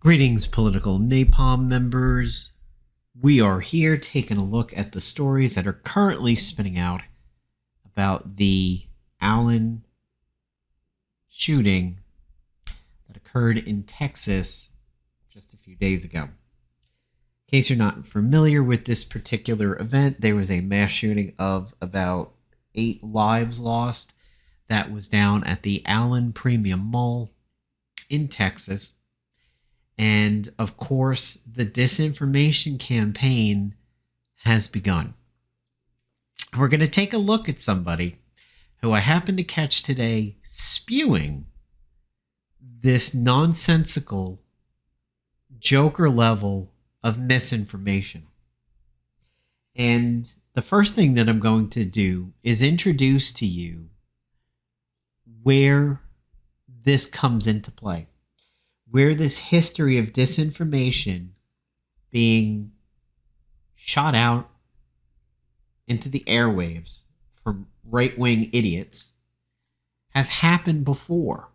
Greetings, political Napalm members. We are here taking a look at the stories that are currently spinning out about the Allen shooting that occurred in Texas just a few days ago. In case you're not familiar with this particular event, there was a mass shooting of about 8 lives lost that was down at the Allen Premium Mall in Texas. And of course, the disinformation campaign has begun. We're going to take a look at somebody who I happened to catch today spewing this nonsensical Joker level of misinformation. And the first thing that I'm going to do is introduce to you where this comes into play. Where this history of disinformation being shot out into the airwaves from right-wing idiots has happened before.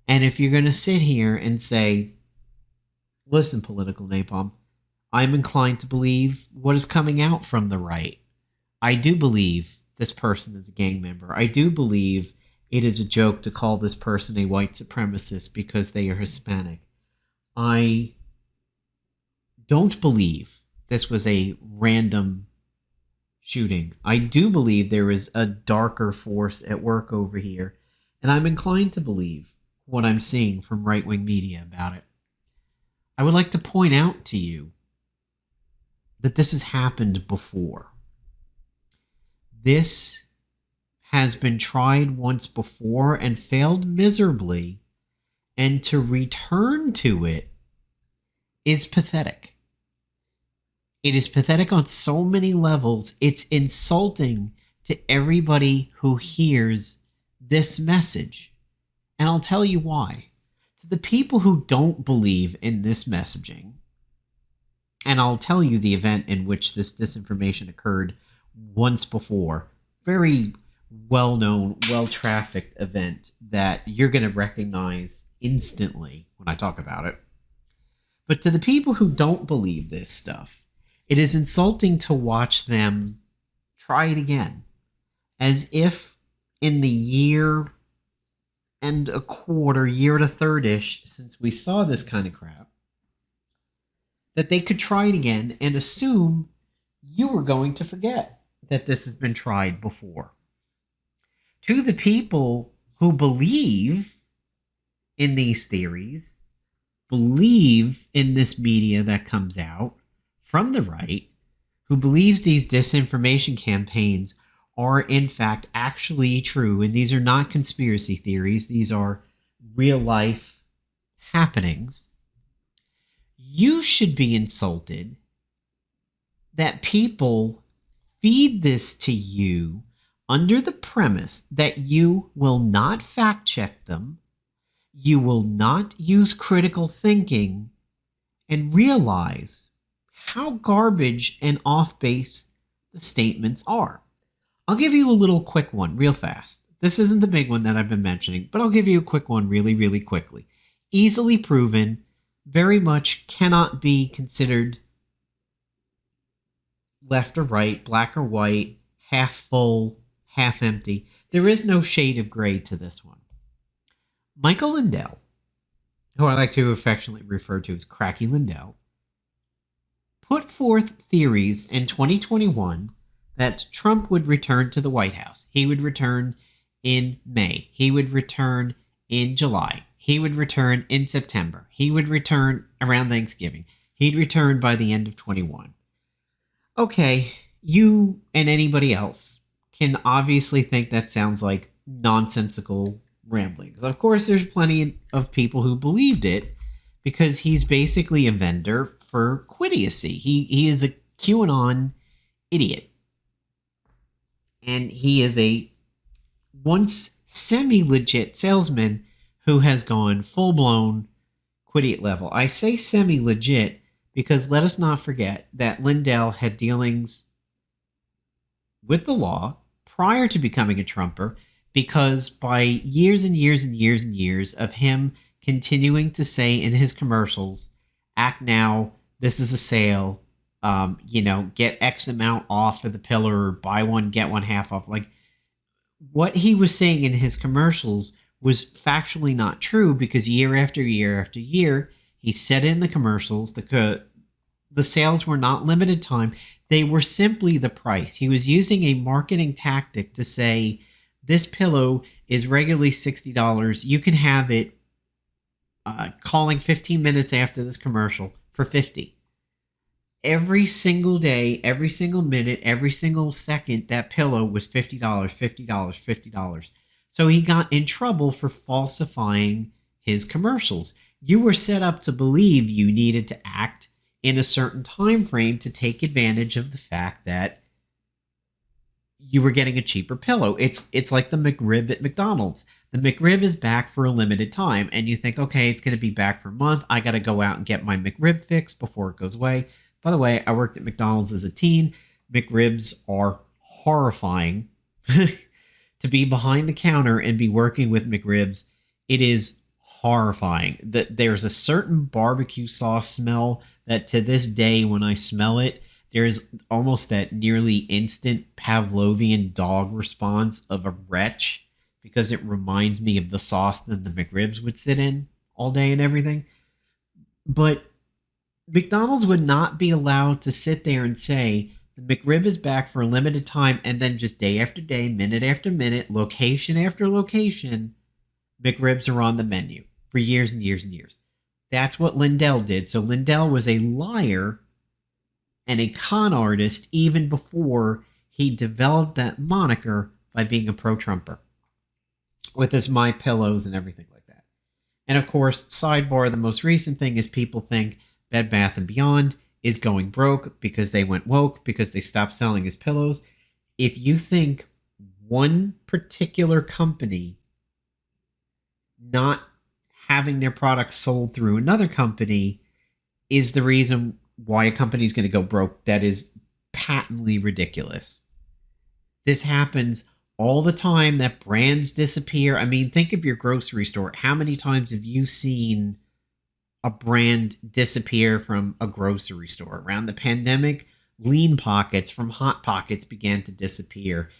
And if you're going to sit here and say, listen, political napalm, I'm inclined to believe what is coming out from the right. I do believe this person is a gang member. I do believe it is a joke to call this person a white supremacist because they are Hispanic. I don't believe this was a random shooting. I do believe there is a darker force at work over here, and I'm inclined to believe what I'm seeing from right-wing media about it. I would like to point out to you that this has happened before. This has been tried once before and failed miserably, and to return to it is pathetic. It is pathetic on so many levels. It's insulting to everybody who hears this message. And I'll tell you why. To the people who don't believe in this messaging, and I'll tell you the event in which this disinformation occurred once before, very well-known, well-trafficked event that you're going to recognize instantly when I talk about it. But to the people who don't believe this stuff, it is insulting to watch them try it again, as if in the year and a quarter, year and a third-ish since we saw this kind of crap, that they could try it again and assume you were going to forget that this has been tried before. To the people who believe in these theories, believe in this media that comes out from the right, who believes these disinformation campaigns are in fact actually true, and these are not conspiracy theories, these are real life happenings, you should be insulted that people feed this to you under the premise that you will not fact check them, you will not use critical thinking, and realize how garbage and off base the statements are. I'll give you a little quick one real fast. This isn't the big one that I've been mentioning, but I'll give you a quick one really, really quickly. Easily proven, very much cannot be considered left or right, black or white, half full, half empty. There is no shade of gray to this one. Michael Lindell, who I like to affectionately refer to as Cracky Lindell, put forth theories in 2021 that Trump would return to the White House. He would return in May. He would return in July. He would return in September. He would return around Thanksgiving. He'd return by the end of 21. Okay, you and anybody else can obviously think that sounds like nonsensical ramblings. Of course, there's plenty of people who believed it because he's basically a vendor for quidiocy. He is a QAnon idiot. And he is a once semi-legit salesman who has gone full-blown quidiot level. I say semi-legit because let us not forget that Lindell had dealings with the law prior to becoming a Trumper, because by years and years and years and years of him continuing to say in his commercials, act now, this is a sale, get X amount off for the pillow, or buy one, get one half off. Like, what he was saying in his commercials was factually not true, because year after year after year, he said in the commercials, the sales were not limited time. They were simply the price. He was using a marketing tactic to say, this pillow is regularly $60. You can have it calling 15 minutes after this commercial for $50. Every single day, every single minute, every single second, that pillow was $50, $50, $50. So he got in trouble for falsifying his commercials. You were set up to believe you needed to act in a certain time frame to take advantage of the fact that you were getting a cheaper pillow. It's like the McRib at McDonald's. The McRib is back for a limited time, and you think, okay, it's going to be back for a month. I got to go out and get my McRib fixed before it goes away. By the way, I worked at McDonald's as a teen. McRibs are horrifying. To be behind the counter and be working with McRibs, it is horrifying. There's a certain barbecue sauce smell that to this day, when I smell it, there's almost that nearly instant Pavlovian dog response of a retch, because it reminds me of the sauce that the McRibs would sit in all day and everything. But McDonald's would not be allowed to sit there and say, the McRib is back for a limited time, and then just day after day, minute after minute, location after location, McRibs are on the menu for years and years and years. That's what Lindell did. So Lindell was a liar and a con artist even before he developed that moniker by being a pro-Trumper with his My Pillows and everything like that. And of course, sidebar, the most recent thing is people think Bed Bath & Beyond is going broke because they went woke, because they stopped selling his pillows. If you think one particular company not having their products sold through another company is the reason why a company is going to go broke, that is patently ridiculous. This happens all the time, that brands disappear. I mean, think of your grocery store. How many times have you seen a brand disappear from a grocery store? Around the pandemic, Lean Pockets from Hot Pockets began to disappear.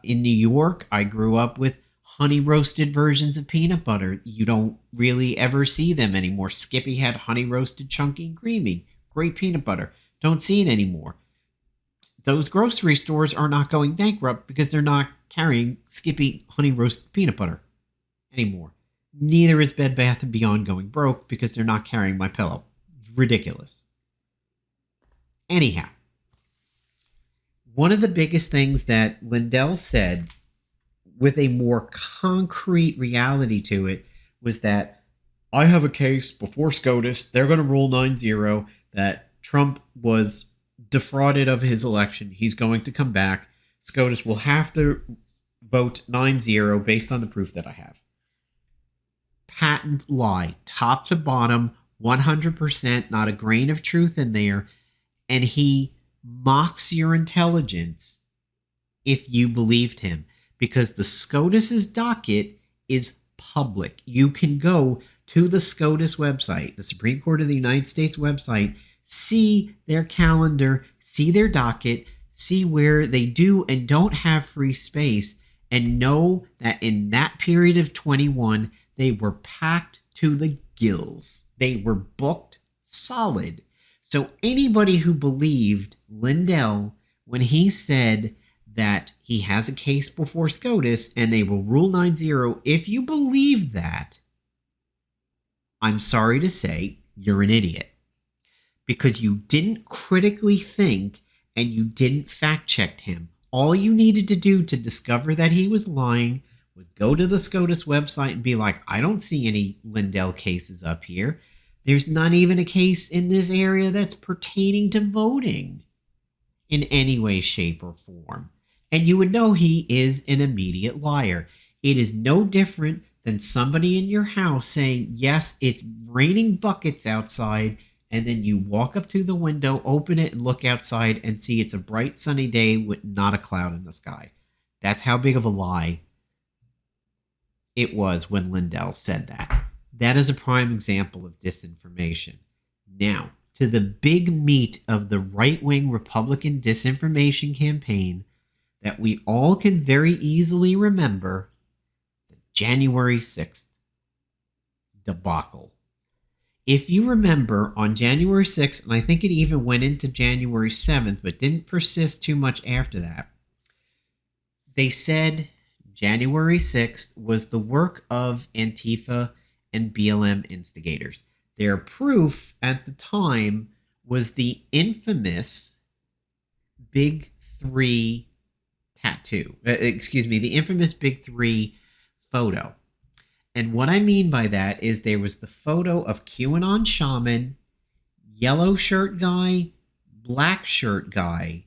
In New York, I grew up with honey roasted versions of peanut butter. You don't really ever see them anymore. Skippy had honey roasted, chunky and creamy. Great peanut butter. Don't see it anymore. Those grocery stores are not going bankrupt because they're not carrying Skippy honey roasted peanut butter anymore. Neither is Bed Bath & Beyond going broke because they're not carrying My Pillow. Ridiculous. Anyhow, one of the biggest things that Lindell said with a more concrete reality to it was that I have a case before SCOTUS. They're going to rule 9-0 that Trump was defrauded of his election. He's going to come back. SCOTUS will have to vote 9-0 based on the proof that I have. Patent lie, top to bottom, 100%, not a grain of truth in there. And he mocks your intelligence if you believed him, because the SCOTUS's docket is public. You can go to the SCOTUS website, the Supreme Court of the United States website, see their calendar, see their docket, see where they do and don't have free space, and know that in that period of 21, they were packed to the gills. They were booked solid. So anybody who believed Lindell when he said that he has a case before SCOTUS and they will rule 9-0, if you believe that, I'm sorry to say, you're an idiot. Because you didn't critically think and you didn't fact check him. All you needed to do to discover that he was lying was go to the SCOTUS website and be like, I don't see any Lindell cases up here. There's not even a case in this area that's pertaining to voting in any way, shape, or form. And you would know he is an immediate liar. It is no different than somebody in your house saying, yes, it's raining buckets outside, and then you walk up to the window, open it, and look outside and see it's a bright sunny day with not a cloud in the sky. That's how big of a lie it was when Lindell said that. That is a prime example of disinformation. Now, to the big meat of the right-wing Republican disinformation campaign that we all can very easily remember, the January 6th debacle. If you remember, on January 6th, and I think it even went into January 7th, but didn't persist too much after that, they said January 6th was the work of Antifa and BLM instigators. Their proof at the time was the infamous Big Three tattoo. The infamous Big Three photo. And what I mean by that is there was the photo of QAnon shaman, yellow shirt guy, black shirt guy,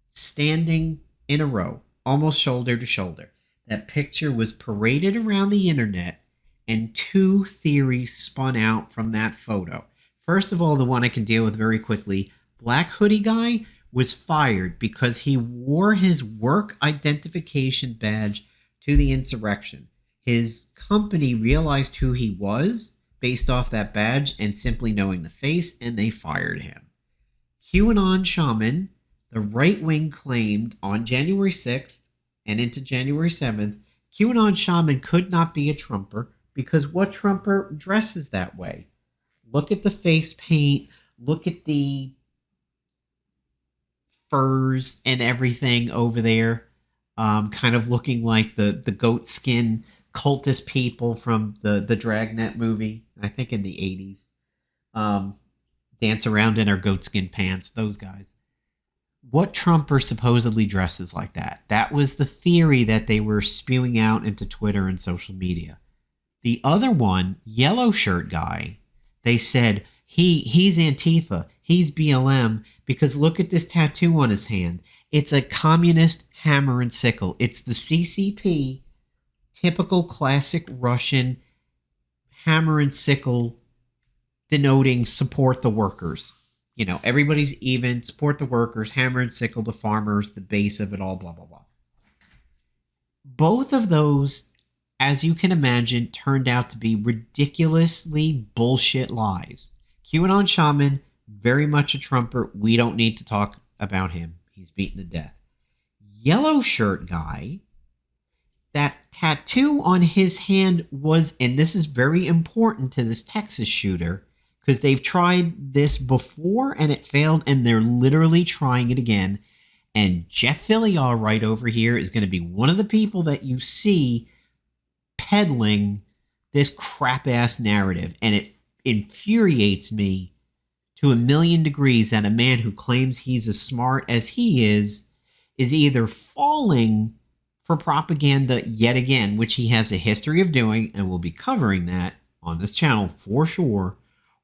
standing in a row, almost shoulder to shoulder. That picture was paraded around the internet, and two theories spun out from that photo. First of all, the one I can deal with very quickly, black hoodie guy was fired because he wore his work identification badge to the insurrection. His company realized who he was based off that badge and simply knowing the face, and they fired him. QAnon shaman, the right wing claimed on January 6th and into January 7th, QAnon shaman could not be a Trumper because what Trumper dresses that way? Look at the face paint, look at the furs and everything over there, kind of looking like the goat skin cultist people from the Dragnet movie, I think in the 80s. Dance around in our goatskin pants, those guys. What Trumper supposedly dresses like that? That was the theory that they were spewing out into Twitter and social media. The other one, yellow shirt guy, they said he's Antifa, he's BLM, because look at this tattoo on his hand. It's a communist hammer and sickle. It's the CCP, typical classic Russian hammer and sickle denoting support the workers. You know, everybody's even, support the workers, hammer and sickle the farmers, the base of it all, blah, blah, blah. Both of those, as you can imagine, turned out to be ridiculously bullshit lies. QAnon shaman, very much a Trumper. We don't need to talk about him. He's beaten to death. Yellow shirt guy, that tattoo on his hand was, and this is very important to this Texas shooter, because they've tried this before and it failed, and they're literally trying it again. And Jeff Philyaw right over here is going to be one of the people that you see peddling this crap-ass narrative. And it infuriates me to a million degrees that a man who claims he's as smart as he is either falling for propaganda yet again, which he has a history of doing, and we'll be covering that on this channel for sure,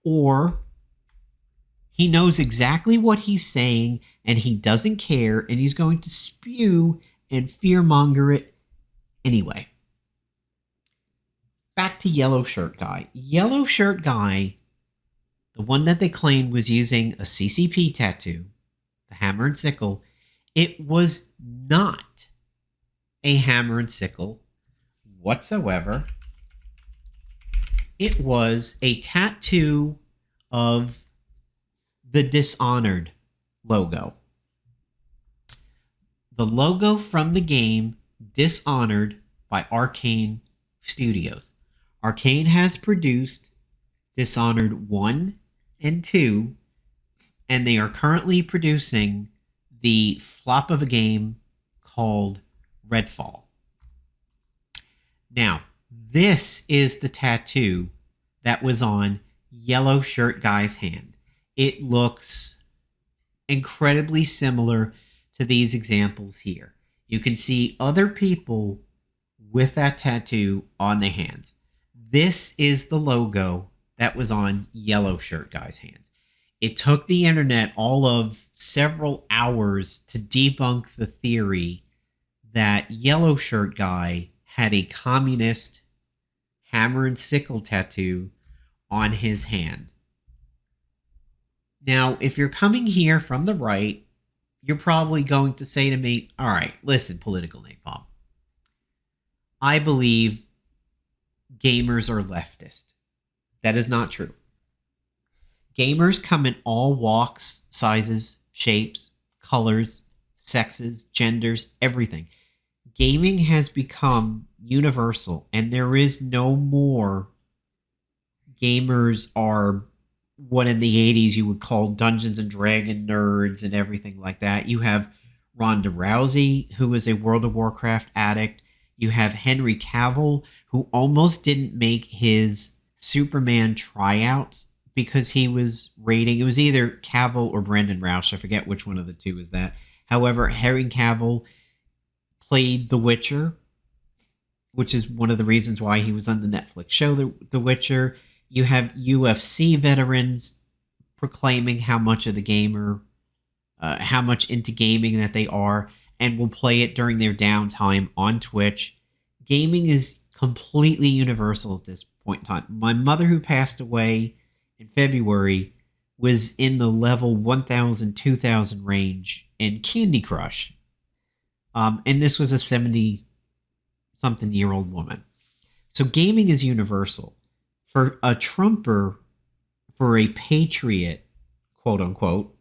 or he knows exactly what he's saying and he doesn't care and he's going to spew and fearmonger it anyway. Back to yellow shirt guy. Yellow shirt guy, the one that they claimed was using a CCP tattoo, the hammer and sickle, it was not a hammer and sickle whatsoever. It was a tattoo of the Dishonored logo. The logo from the game Dishonored by Arcane Studios. Arcane has produced Dishonored 1 and 2, and they are currently producing the flop of a game called Redfall. Now, this is the tattoo that was on yellow shirt guy's hand. It looks incredibly similar to these examples here. You can see other people with that tattoo on their hands. This is the logo that was on yellow shirt guy's hands. It took the internet all of several hours to debunk the theory that yellow shirt guy had a communist hammer and sickle tattoo on his hand. Now, if you're coming here from the right, you're probably going to say to me, all right, listen, political napalm. I believe gamers are leftist. That is not true. Gamers come in all walks, sizes, shapes, colors, sexes, genders, everything. Gaming has become universal, and there is no more gamers are what in the 80s you would call Dungeons and Dragon nerds and everything like that. You have Ronda Rousey, who is a World of Warcraft addict. You have Henry Cavill, who almost didn't make his Superman tryouts because he was rating. It was either Cavill or Brandon Roush. I forget which one of the two is that. However, Henry Cavill played The Witcher, which is one of the reasons why he was on the Netflix show The Witcher. You have UFC veterans proclaiming how much of the gamer, how much into gaming that they are, and will play it during their downtime on Twitch. Gaming is completely universal at this point in time. My mother, who passed away in February, was in the level 1,000, 2,000 range in Candy Crush. And this was a 70 something year old woman. So gaming is universal. For a Trumper, for a patriot, quote unquote,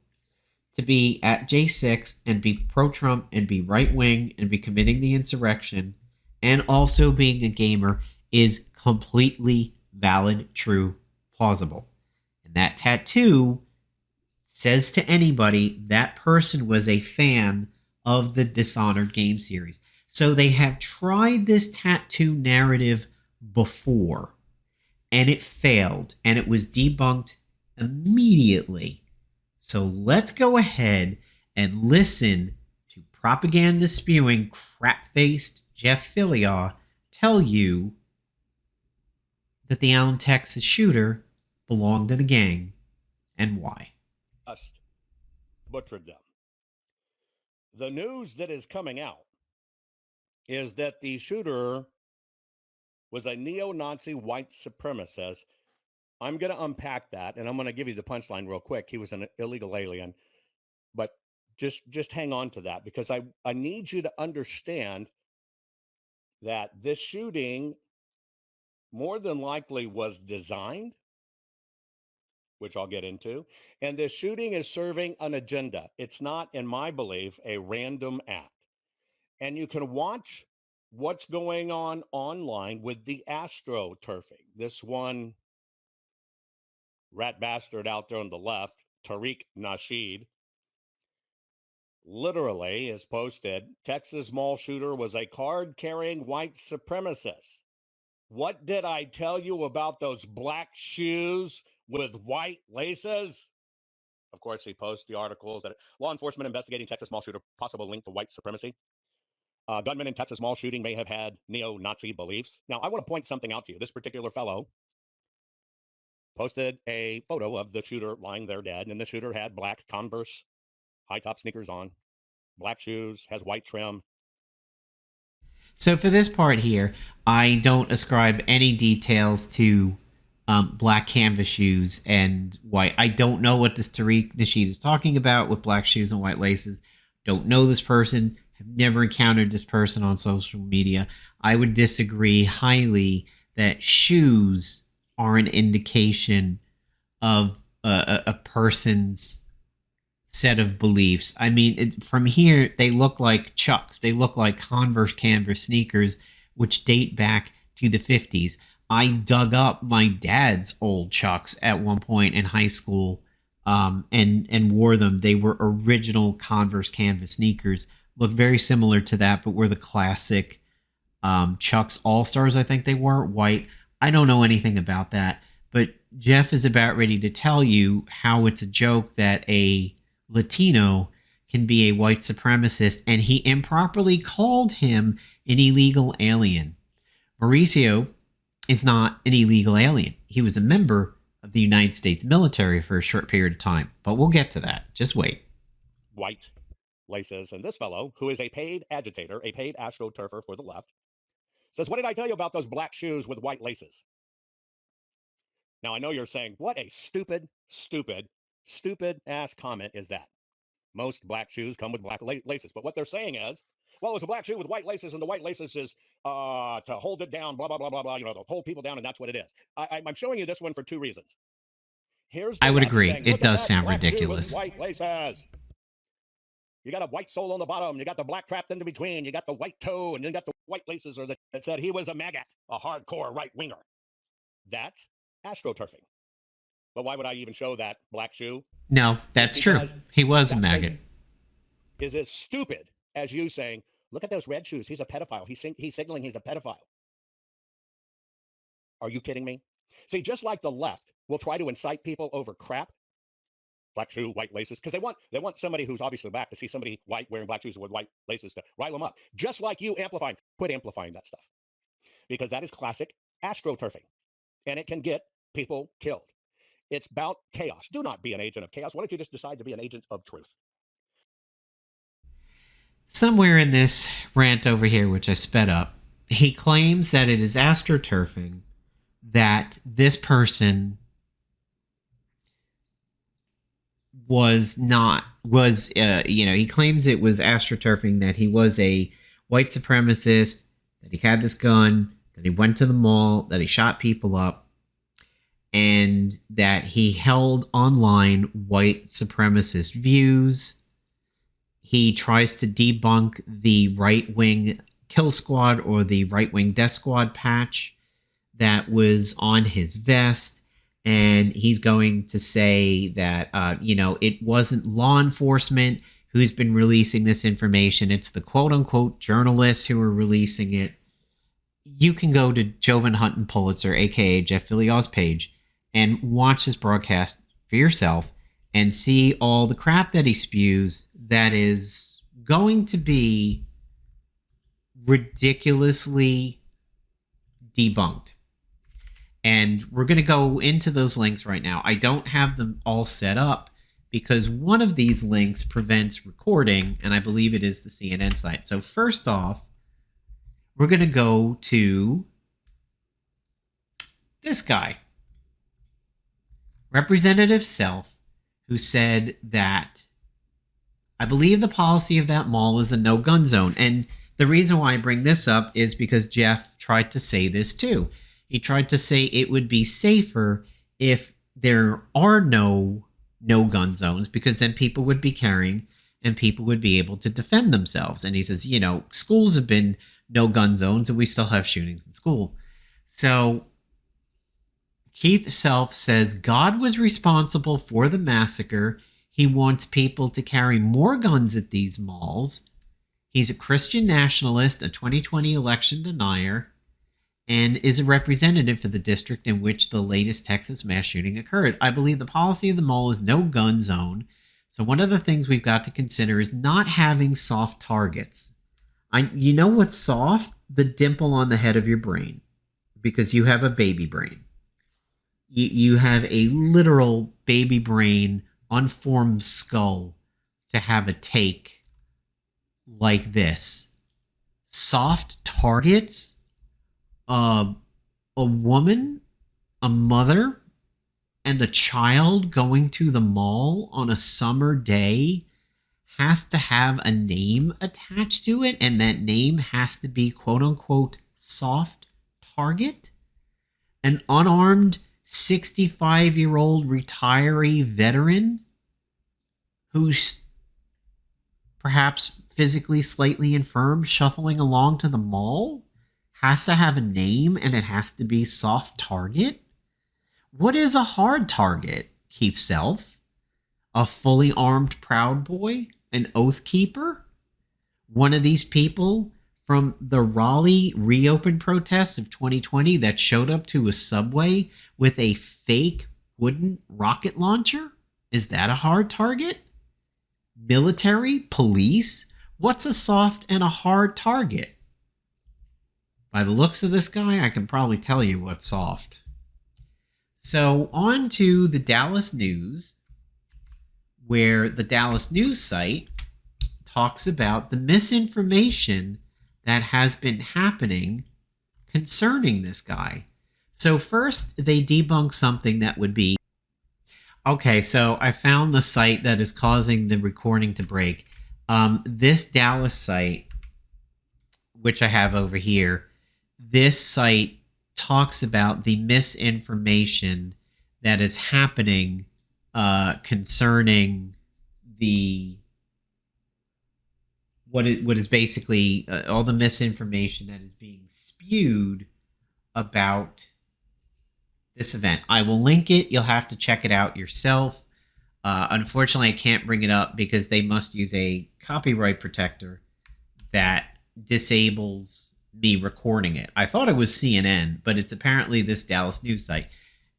to be at J6 and be pro-Trump and be right-wing and be committing the insurrection and also being a gamer is completely valid, true, plausible. And that tattoo says to anybody that person was a fan of the Dishonored game series. So they have tried this tattoo narrative before, and it failed, and it was debunked immediately. So let's go ahead and listen to propaganda spewing, crap-faced Jeff Philyaw tell you that the Allen, Texas shooter belonged in a gang and why. Just butchered them. The news that is coming out is that the shooter was a neo-Nazi white supremacist. I'm going to unpack that, and I'm going to give you the punchline real quick. He was an illegal alien, but just hang on to that, because I need you to understand that this shooting more than likely was designed, which I'll get into, and this shooting is serving an agenda. It's not, in my belief, a random act. And you can watch what's going on online with the astroturfing. This one rat bastard out there on the left, Tariq Nasheed, literally is posted, Texas mall shooter was a card-carrying white supremacist. What did I tell you about those black shoes with white laces? Of course, he posts the articles that law enforcement investigating Texas mall shooter, possible link to white supremacy. Gunman in Texas mall shooting may have had neo-Nazi beliefs. Now, I want to point something out to you. This particular fellow posted a photo of the shooter lying there dead, and the shooter had black Converse high-top sneakers on, black shoes, has white trim. So for this part here, I don't ascribe any details to black canvas shoes and white. I don't know what this Tariq Nasheed is talking about with black shoes and white laces. Don't know this person. Have never encountered this person on social media. I would disagree highly that shoes are an indication of a person's set of beliefs. I mean, from here, they look like Chucks. They look like Converse canvas sneakers, which date back to the 50s. I dug up my dad's old Chucks at one point in high school and wore them. They were original Converse canvas sneakers. Look very similar to that, but were the classic Chucks All-Stars, I think they were, white. I don't know anything about that, but Jeff is about ready to tell you how it's a joke that a Latino can be a white supremacist, and he improperly called him an illegal alien. Mauricio is not an illegal alien. He was a member of the United States military for a short period of time, but we'll get to that. Just wait. White laces. And this fellow, who is a paid agitator, a paid astroturfer for the left, says, what did I tell you about those black shoes with white laces? Now, I know you're saying, what a stupid ass comment is that? Most black shoes come with black laces. But what they're saying is, well, it was a black shoe with white laces, and the white laces is to hold it down, blah, blah, blah, blah, blah, to hold people down, and that's what it is. I'm showing you this one for two reasons. Here's the I would left agree. saying, It does sound black shoe with ridiculous. white laces. You got a white sole on the bottom. You got the black trapped in between. You got the white toe, and then you got the white laces. That said he was a maggot, a hardcore right winger. That's astroturfing. But why would I even show that black shoe? No, that's true. He was a maggot. Is as stupid as you saying, look at those red shoes. He's a pedophile. He's signaling he's a pedophile. Are you kidding me? See, just like the left will try to incite people over crap, black shoe, white laces, because they want somebody who's obviously black to see somebody white wearing black shoes with white laces to rile them up. Just like you amplifying. Quit amplifying that stuff. Because that is classic astroturfing. And it can get people killed. It's about chaos. Do not be an agent of chaos. Why don't you just decide to be an agent of truth? Somewhere in this rant over here, which I sped up, he claims that it is astroturfing that this person he claims it was astroturfing that he was a white supremacist, that he had this gun, that he went to the mall, that he shot people up, and that he held online white supremacist views. He tries to debunk the right-wing kill squad or the right-wing death squad patch that was on his vest. And he's going to say that, it wasn't law enforcement who's been releasing this information. It's the quote-unquote journalists who are releasing it. You can go to Jovan Hutton Pulitzer, a.k.a. Jeff Philyaw's page, and watch this broadcast for yourself and see all the crap that he spews that is going to be ridiculously debunked. And we're going to go into those links right now. I don't have them all set up because one of these links prevents recording, and I believe it is the CNN site. So first off, we're going to go to this guy, Representative Self, who said that I believe the policy of that mall is a no-gun zone. And the reason why I bring this up is because Jeff tried to say this too. He tried to say it would be safer if there are no gun zones, because then people would be carrying and people would be able to defend themselves. And he says, schools have been no gun zones and we still have shootings in school. So Keith Self says God was responsible for the massacre. He wants people to carry more guns at these malls. He's a Christian nationalist, a 2020 election denier, and is a representative for the district in which the latest Texas mass shooting occurred. I believe the policy of the mall is no gun zone. So one of the things we've got to consider is not having soft targets. You know what's soft? The dimple on the head of your brain, because you have a baby brain. You have a literal baby brain, unformed skull to have a take like this. Soft targets? A woman, a mother, and a child going to the mall on a summer day has to have a name attached to it, and that name has to be quote-unquote soft target. An unarmed 65-year-old retiree veteran who's perhaps physically slightly infirm shuffling along to the mall has to have a name, and it has to be soft target? What is a hard target, Keith Self? A fully armed Proud Boy? An Oath Keeper? One of these people from the Raleigh reopen protests of 2020 that showed up to a subway with a fake wooden rocket launcher? Is that a hard target? Military? Police? What's a soft and a hard target? By the looks of this guy, I can probably tell you what's soft. So on to the Dallas News, where the Dallas News site talks about the misinformation that has been happening concerning this guy. So first, they debunk something that would be... Okay, so I found the site that is causing the recording to break. This Dallas site which I have over here, this site talks about the misinformation that is happening concerning the what is basically all the misinformation that is being spewed about this event. I will link it. You'll have to check it out yourself. Unfortunately, I can't bring it up because they must use a copyright protector that disables me recording it. I thought it was CNN, but it's apparently this Dallas news site.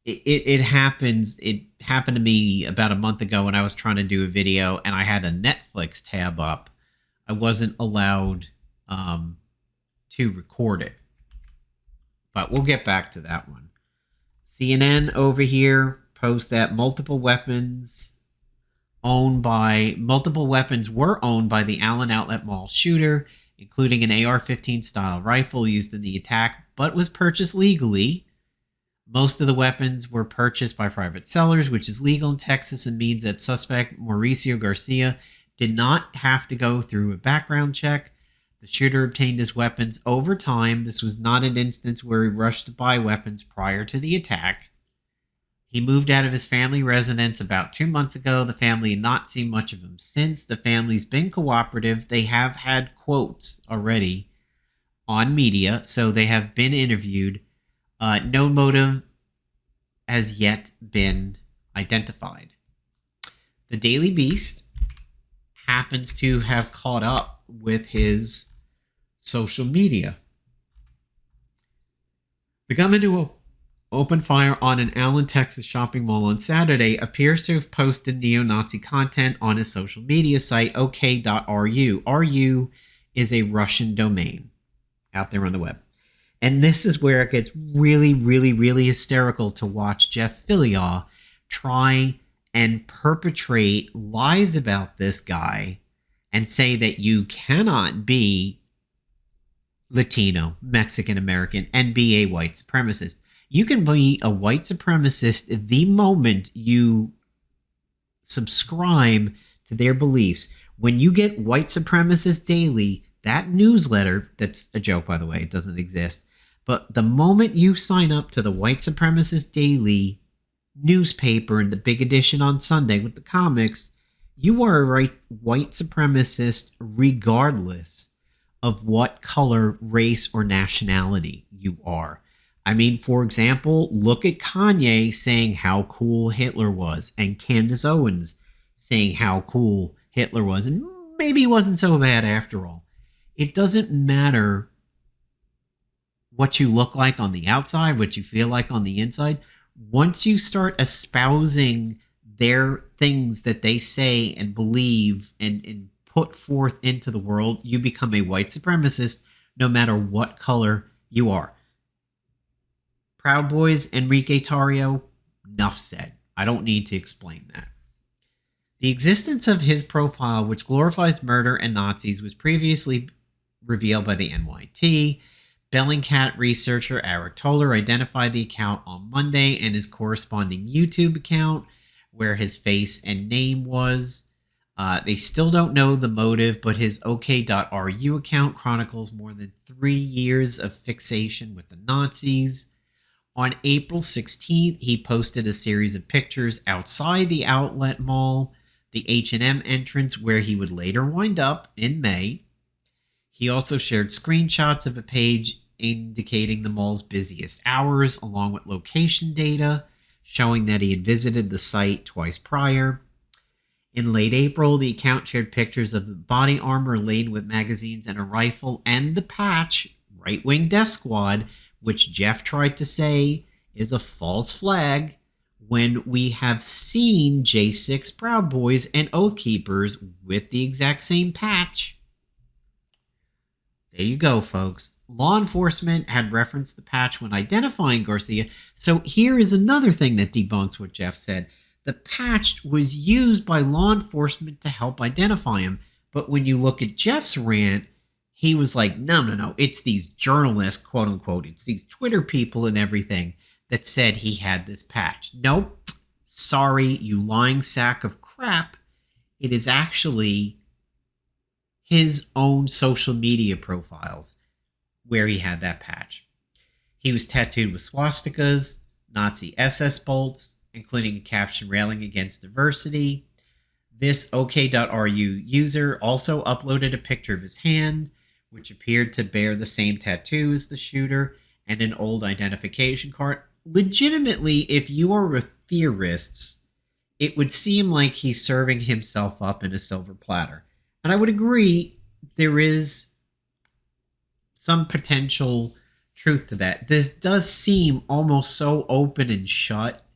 It happens. It happened to me about a month ago when I was trying to do a video and I had a Netflix tab up. I wasn't allowed to record it, but we'll get back to that one. CNN over here posts that multiple weapons were owned by the Allen Outlet Mall shooter, including an AR-15 style rifle used in the attack, but was purchased legally. Most of the weapons were purchased by private sellers, which is legal in Texas and means that suspect Mauricio Garcia did not have to go through a background check. The shooter obtained his weapons over time. This was not an instance where he rushed to buy weapons prior to the attack. He moved out of his family residence about 2 months ago. The family had not seen much of him since. The family's been cooperative. They have had quotes already on media, so they have been interviewed. No motive has yet been identified. The Daily Beast happens to have caught up with his social media. The gunman who opened fire on an Allen, Texas shopping mall on Saturday appears to have posted neo-Nazi content on his social media site, ok.ru. RU is a Russian domain out there on the web. And this is where it gets really, really, really hysterical to watch Jeff Philyaw try and perpetrate lies about this guy and say that you cannot be Latino, Mexican American, and be a white supremacist. You can be a white supremacist the moment you subscribe to their beliefs. When you get White Supremacist Daily, that newsletter, that's a joke, by the way, it doesn't exist, but the moment you sign up to the White Supremacist Daily newspaper and the big edition on Sunday with the comics, you are a white supremacist regardless of what color, race, or nationality you are. I mean, for example, look at Kanye saying how cool Hitler was, and Candace Owens saying how cool Hitler was, and maybe he wasn't so bad after all. It doesn't matter what you look like on the outside, what you feel like on the inside. Once you start espousing their things that they say and believe and put forth into the world, you become a white supremacist no matter what color you are. Proud Boys, Enrique Tarrio, enough said. I don't need to explain that. The existence of his profile, which glorifies murder and Nazis, was previously revealed by the NYT. Bellingcat researcher Eric Toller identified the account on Monday and his corresponding YouTube account, where his face and name was. They still don't know the motive, but his ok.ru account chronicles more than 3 years of fixation with the Nazis. On April 16th, he posted a series of pictures outside the outlet mall, the H&M entrance, where he would later wind up in May. He also shared screenshots of a page indicating the mall's busiest hours, along with location data, showing that he had visited the site twice prior. In late April, the account shared pictures of the body armor laden with magazines and a rifle, and the patch, Right Wing Death Squad, which Jeff tried to say is a false flag when we have seen J6 Proud Boys and Oath Keepers with the exact same patch. There you go, folks. Law enforcement had referenced the patch when identifying Garcia. So here is another thing that debunks what Jeff said. The patch was used by law enforcement to help identify him. But when you look at Jeff's rant, he was like, no. It's these journalists, quote unquote. It's these Twitter people and everything that said he had this patch. Nope. Sorry, you lying sack of crap. It is actually his own social media profiles. where he had that patch. He was tattooed with swastikas, Nazi SS bolts, including a caption railing against diversity. This OK.ru user also uploaded a picture of his hand, which appeared to bear the same tattoo as the shooter, and an old identification card. Legitimately, if you are a theorist, it would seem like he's serving himself up in a silver platter. And I would agree there is some potential truth to that. This does seem almost so open and shut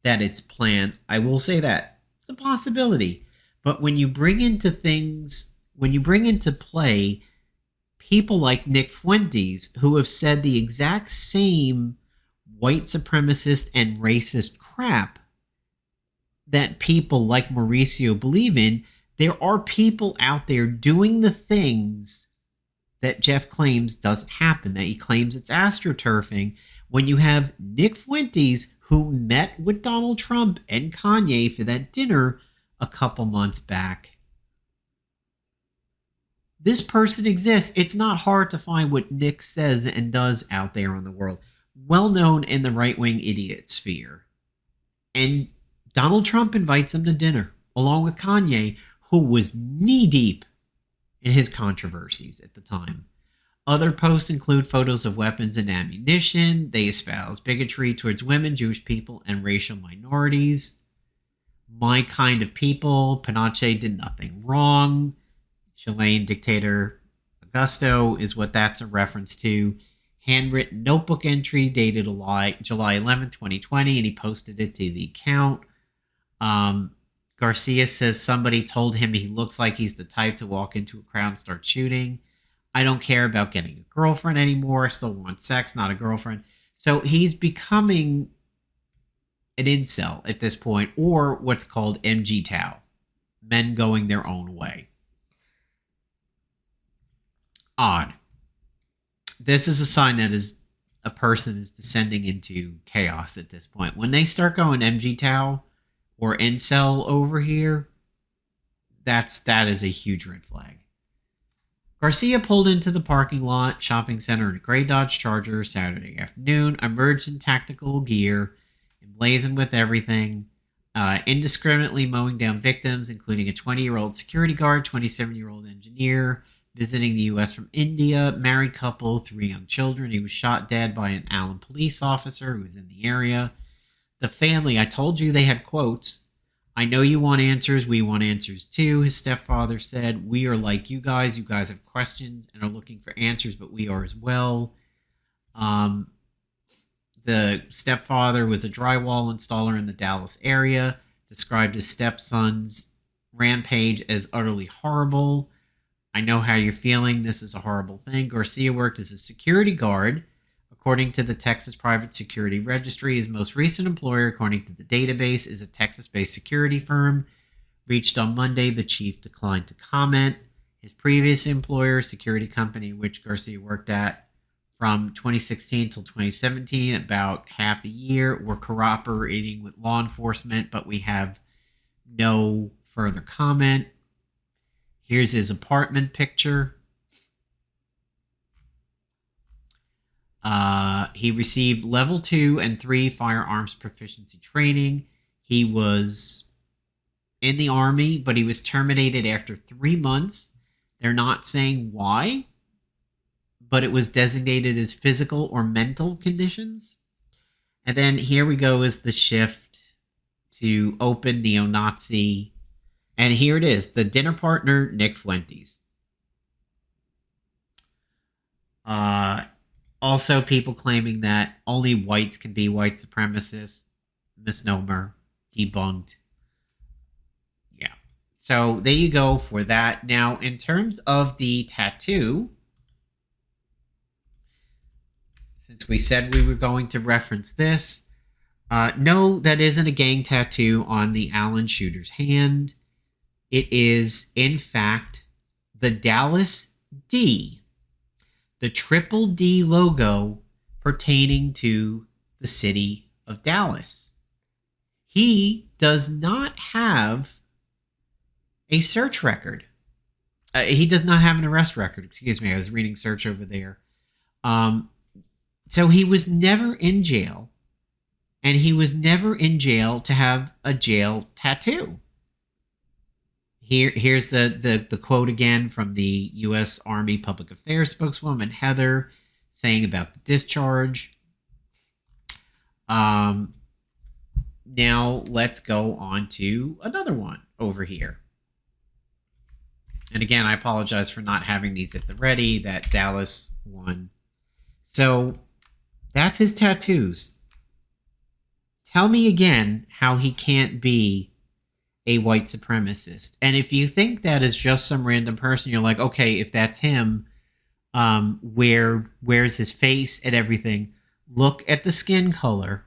that it's planned. I will say that. It's a possibility. But when you bring into play people like Nick Fuentes, who have said the exact same white supremacist and racist crap that people like Mauricio believe in, there are people out there doing the things that Jeff claims doesn't happen, that he claims it's astroturfing. When you have Nick Fuentes, who met with Donald Trump and Kanye for that dinner a couple months back, this person exists. It's not hard to find what Nick says and does out there in the world. Well known in the right-wing idiot sphere. And Donald Trump invites him to dinner, along with Kanye, who was knee-deep in his controversies at the time. Other posts include photos of weapons and ammunition. They espouse bigotry towards women, Jewish people, and racial minorities. My kind of people. Pinochet did nothing wrong. Chilean dictator Augusto is what that's a reference to. Handwritten notebook entry dated July 11th, 2020, and he posted it to the account. Garcia says somebody told him he looks like he's the type to walk into a crowd and start shooting. I don't care about getting a girlfriend anymore. I still want sex, not a girlfriend. So he's becoming an incel at this point, or what's called MGTOW, men going their own way. Odd. This is a sign that a person is descending into chaos at this point. When they start going MGTOW or incel over here, that is a huge red flag. Garcia pulled into the parking lot shopping center in a gray Dodge Charger Saturday afternoon, emerged in tactical gear, emblazoned with everything, indiscriminately mowing down victims, including a 20-year-old security guard, 27-year-old engineer, visiting the U.S. from India, married couple, 3 young children. He was shot dead by an Allen police officer who was in the area. The family, I told you they had quotes. I know you want answers. We want answers too. His stepfather said, we are like you guys. You guys have questions and are looking for answers, but we are as well. The stepfather was a drywall installer in the Dallas area, described his stepson's rampage as utterly horrible. I know how you're feeling. This is a horrible thing. Garcia worked as a security guard. According to the Texas Private Security Registry, his most recent employer, according to the database, is a Texas-based security firm. Reached on Monday, the chief declined to comment. His previous employer, security company, which Garcia worked at from 2016 till 2017, about half a year, were cooperating with law enforcement, but we have no further comment. Here's his apartment picture. He received level 2 and 3 firearms proficiency training. He was in the Army, but he was terminated after 3 months. They're not saying why, but it was designated as physical or mental conditions. And then here we go is the shift to open neo-Nazi. And here it is, the dinner partner, Nick Fuentes. Also, people claiming that only whites can be white supremacists. Misnomer. Debunked. Yeah. So there you go for that. Now, in terms of the tattoo, since we said we were going to reference this, no, that isn't a gang tattoo on the Allen shooter's hand. It is, in fact, the Dallas D, the triple D logo pertaining to the city of Dallas. He does not have a search record. He does not have an arrest record. Excuse me, I was reading search over there. Um, so he was never in jail, and he was never in jail to have a jail tattoo. Here's the quote again from the U.S. Army Public Affairs spokeswoman Heather saying about the discharge. Now let's go on to another one over here. And again, I apologize for not having these at the ready, that Dallas one. So that's his tattoos. Tell me again how he can't be a white supremacist. And if you think that is just some random person, you're like, okay, if that's him, where's his face and everything? Look at the skin color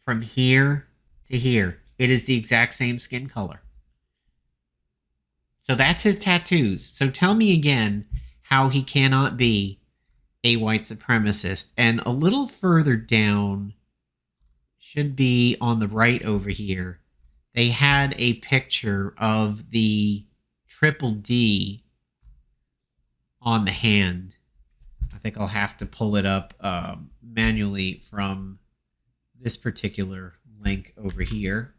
from here to here. It is the exact same skin color. So that's his tattoos. So tell me again how he cannot be a white supremacist. And a little further down, should be on the right over here, they had a picture of the triple D on the hand. I think I'll have to pull it up manually from this particular link over here.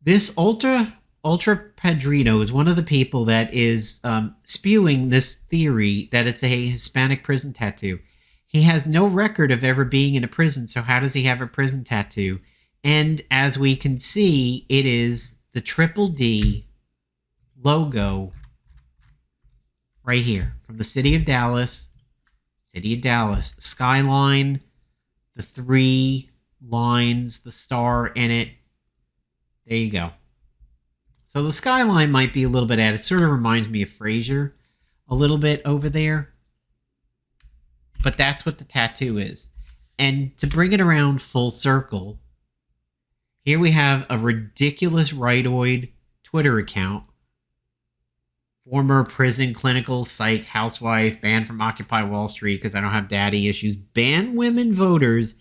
This Ultra Padrino is one of the people that is spewing this theory that it's a Hispanic prison tattoo. He has no record of ever being in a prison, so how does he have a prison tattoo? And as we can see, it is the triple D logo right here from the city of Dallas. Skyline, the 3 lines, the star in it. There you go. So the skyline might be a little bit added. It sort of reminds me of Frasier a little bit over there. But that's what the tattoo is. And to bring it around full circle, here we have a ridiculous rightoid Twitter account. Former prison clinical psych housewife, banned from Occupy Wall Street because I don't have daddy issues. Ban women voters.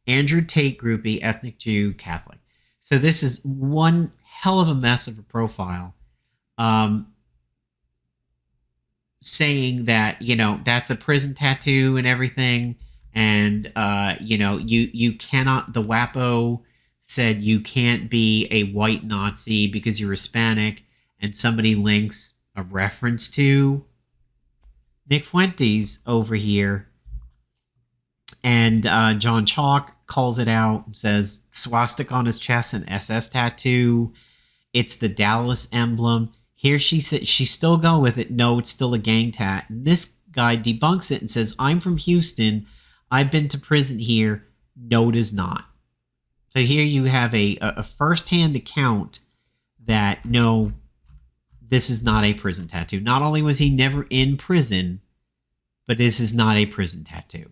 Andrew Tate groupie, ethnic Jew, Catholic. So this is one hell of a mess of a profile. Saying that, that's a prison tattoo and everything. And, you cannot, the WAPO said you can't be a white Nazi because you're Hispanic. And somebody links a reference to Nick Fuentes over here. And John Chalk calls it out and says, swastika on his chest, an SS tattoo. It's the Dallas emblem. Here she said, she's still going with it. No, it's still a gang tat. And this guy debunks it and says, I'm from Houston. I've been to prison here. No, it is not. So here you have a first-hand account that, no, this is not a prison tattoo. Not only was he never in prison, but this is not a prison tattoo.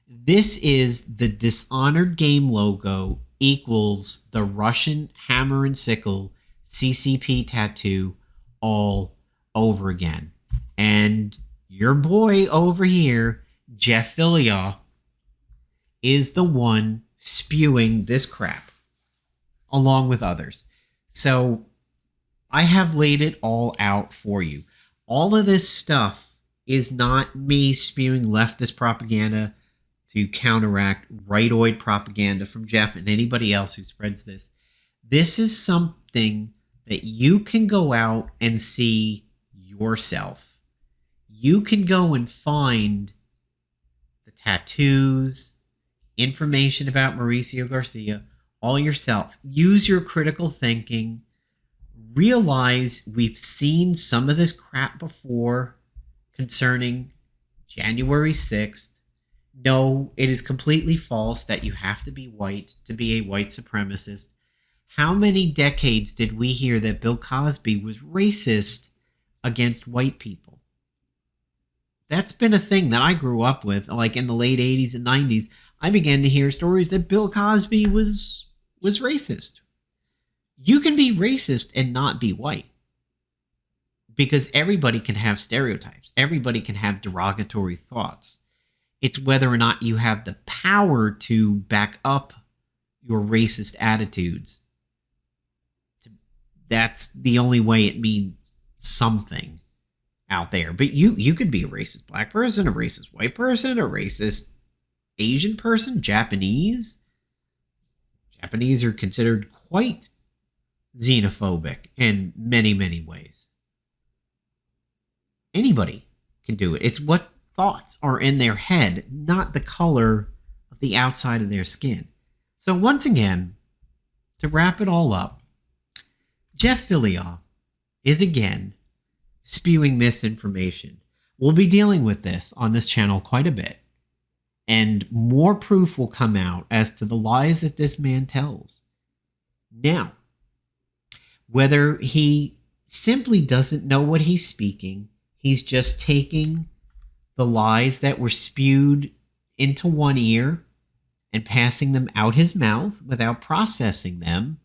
This is the Dishonored Game logo equals the Russian hammer and sickle CCP tattoo all over again. And your boy over here, Jeff Philyaw, is the one spewing this crap along with others. So I have laid it all out for you. All of this stuff is not me spewing leftist propaganda to counteract rightoid propaganda from Jeff and anybody else who spreads this. This is something that you can go out and see yourself. You can go and find the tattoos, information about Mauricio Garcia, all yourself. Use your critical thinking. Realize we've seen some of this crap before concerning January 6th. No, it is completely false that you have to be white to be a white supremacist. How many decades did we hear that Bill Cosby was racist against white people? That's been a thing that I grew up with, like in the late 80s and 90s. I began to hear stories that Bill Cosby was racist. You can be racist and not be white. Because everybody can have stereotypes. Everybody can have derogatory thoughts. It's whether or not you have the power to back up your racist attitudes. That's the only way it means something out there. But you could be a racist black person, a racist white person, a racist Asian person, Japanese. Japanese are considered quite xenophobic in many, many ways. Anybody can do it. It's what thoughts are in their head, not the color of the outside of their skin. So once again, to wrap it all up, Jeff Philyaw is again spewing misinformation. We'll be dealing with this on this channel quite a bit, and more proof will come out as to the lies that this man tells. Now, whether he simply doesn't know what he's speaking, he's just taking the lies that were spewed into one ear and passing them out his mouth without processing them,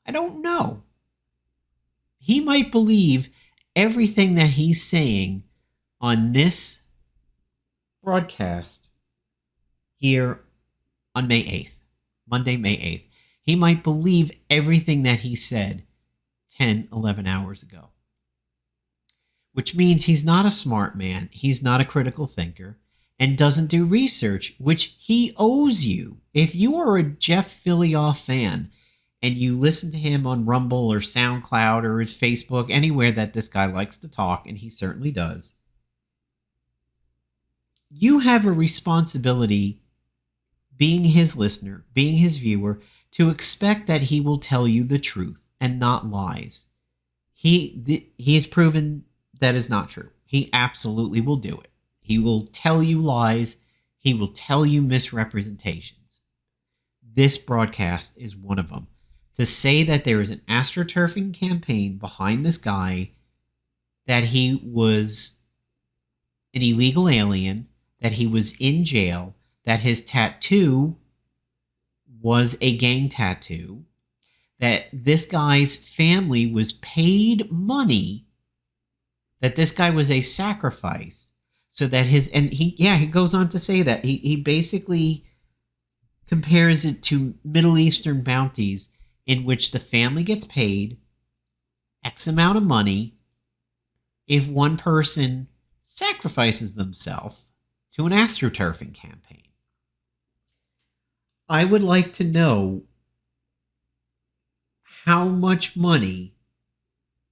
I don't know. He might believe everything that he's saying on this broadcast here on May 8th, Monday, May 8th. He might believe everything that he said 10, 11 hours ago. Which means he's not a smart man, he's not a critical thinker, and doesn't do research, which he owes you. If you are a Jeff Philyaw fan and you listen to him on Rumble or SoundCloud or his Facebook, anywhere that this guy likes to talk, and he certainly does, you have a responsibility, being his listener, being his viewer, to expect that he will tell you the truth and not lies. He has proven that is not true. He absolutely will do it. He will tell you lies. He will tell you misrepresentations. This broadcast is one of them. To say that there is an astroturfing campaign behind this guy, that he was an illegal alien, that he was in jail, that his tattoo was a gang tattoo, that this guy's family was paid money, that this guy was a sacrifice, so that he goes on to say that he basically compares it to Middle Eastern bounties in which the family gets paid X amount of money if one person sacrifices themselves to an astroturfing campaign. I would like to know how much money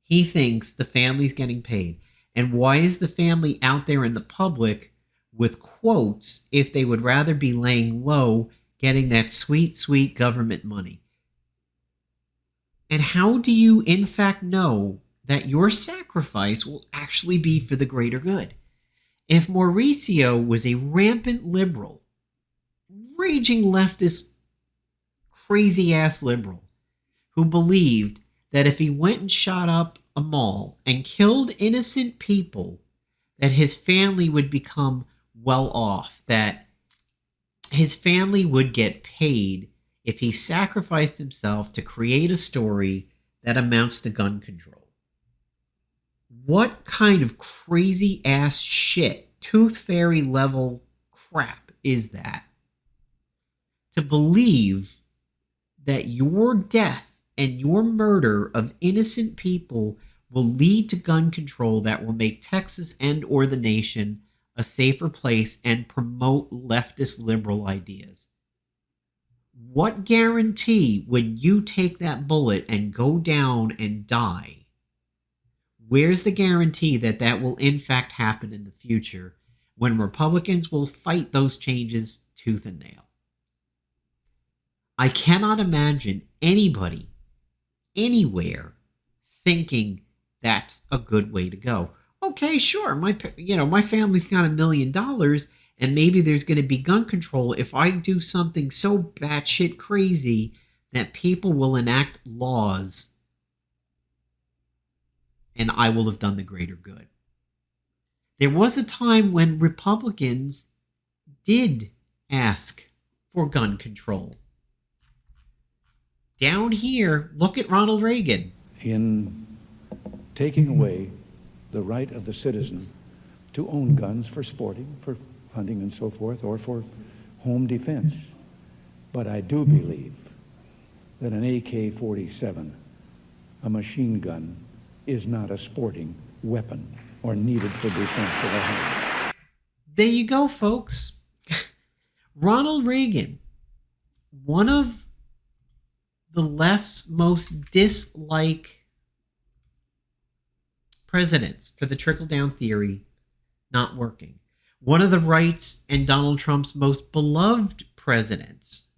he thinks the family's getting paid. And why is the family out there in the public with quotes if they would rather be laying low, getting that sweet, sweet government money? And how do you, in fact, know that your sacrifice will actually be for the greater good? If Mauricio was a rampant liberal, raging leftist, crazy-ass liberal, who believed that if he went and shot up a mall and killed innocent people, that his family would become well off, that his family would get paid if he sacrificed himself to create a story that amounts to gun control. What kind of crazy ass shit, tooth fairy level crap is that? To believe that your death and your murder of innocent people will lead to gun control that will make Texas and or the nation a safer place and promote leftist liberal ideas. What guarantee when you take that bullet and go down and die, where's the guarantee that that will in fact happen in the future when Republicans will fight those changes tooth and nail? I cannot imagine anybody anywhere thinking that's a good way to go. Okay, sure, my family's got $1 million, and maybe there's going to be gun control if I do something so batshit crazy that people will enact laws, and I will have done the greater good. There was a time when Republicans did ask for gun control. Down here, look at Ronald Reagan. In taking away the right of the citizen to own guns for sporting, for hunting and so forth, or for home defense. But I do believe that an AK-47, a machine gun, is not a sporting weapon. or needed for defense of our home. There you go, folks. Ronald Reagan, one of the left's most disliked presidents for the trickle-down theory, not working. One of the right's and Donald Trump's most beloved presidents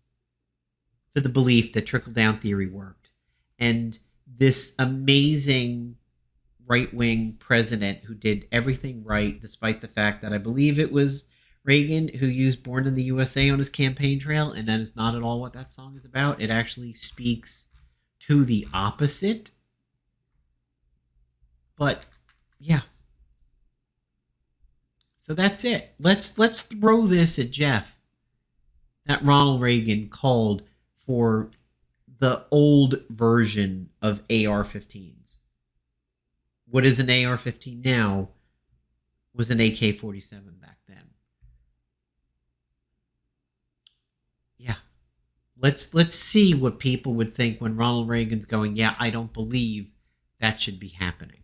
for the belief that trickle-down theory worked. And this amazing right-wing president who did everything right, despite the fact that I believe it was Reagan who used Born in the USA on his campaign trail, and that is not at all what that song is about. It actually speaks to the opposite. But yeah. So that's it. Let's throw this at Jeff. That Ronald Reagan called for the old version of AR-15s. What is an AR-15 now was an AK-47 back then. Yeah. Let's see what people would think when Ronald Reagan's going, yeah, I don't believe that should be happening.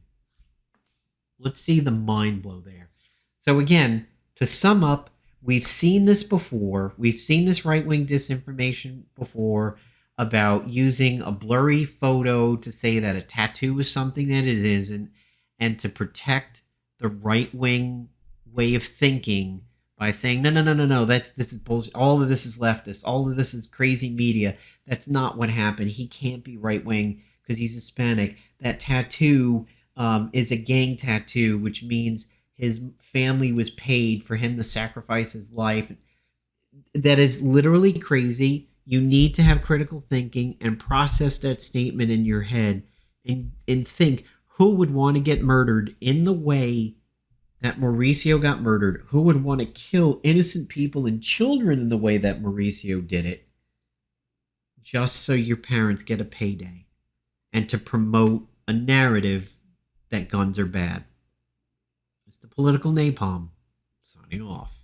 Let's see the mind blow there. So again, to sum up, we've seen this before. We've seen this right-wing disinformation before about using a blurry photo to say that a tattoo is something that it isn't, and to protect the right-wing way of thinking by saying, no, this is bullshit. All of this is leftist. All of this is crazy media. That's not what happened. He can't be right-wing because he's Hispanic. That tattoo is a gang tattoo, which means his family was paid for him to sacrifice his life. That is literally crazy. You need to have critical thinking and process that statement in your head and think, who would want to get murdered in the way that Mauricio got murdered? Who would want to kill innocent people and children in the way that Mauricio did it, just so your parents get a payday and to promote a narrative that guns are bad? It's the political napalm, signing off.